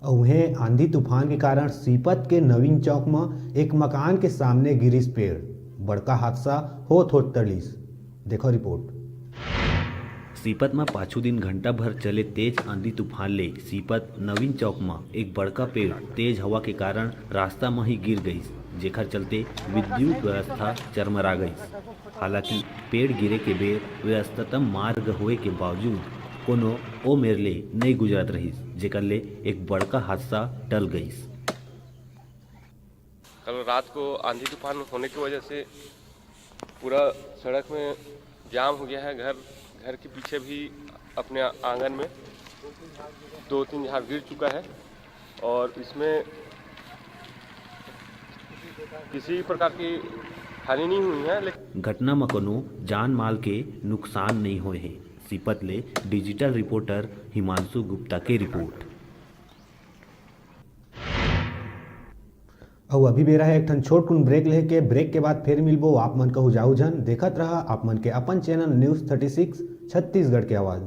और वहीं आंधी तूफान के कारण सीपत के नवीन चौक में एक मकान के सामने गिरिस पेड़। बड़का हादसा होत तड़ीस। देखो रिपोर्ट। सीपत में पाछू दिन घंटा भर चले तेज आंधी तूफान ले सीपत नवीन चौक में एक बड़का पेड़ तेज हवा के कारण रास्ता में ही गिर गई, जेकर चलते विद्युत व्यवस्था चरमरा गई। हालांकि पेड़ गिरे के बेर व्यस्ततम मार्ग होए के बावजूद कोनो ओ मेरले नहीं गुजरत रही, जेकर ले एक बड़का हादसा टल गई। कल रात को आंधी तूफान होने की वजह से पूरा सड़क में जाम हो गया है। घर के पीछे भी अपने आंगन में 2-3 झाड़ गिर चुका है और इसमें किसी प्रकार की हानि नहीं हुई है। लेकिन घटना में कोनो जान माल के नुकसान नहीं हुए हैं। सीपत ले डिजिटल रिपोर्टर हिमांशु गुप्ता की रिपोर्ट। और अभी बेरा है एक ठन छोट कुन ब्रेक लेके, ब्रेक के बाद फिर मिलबो। आप मन कहू जाऊ जन देखत रहा आप मन के अपन चैनल न्यूज़ 36 छत्तीसगढ़ के आवाज़।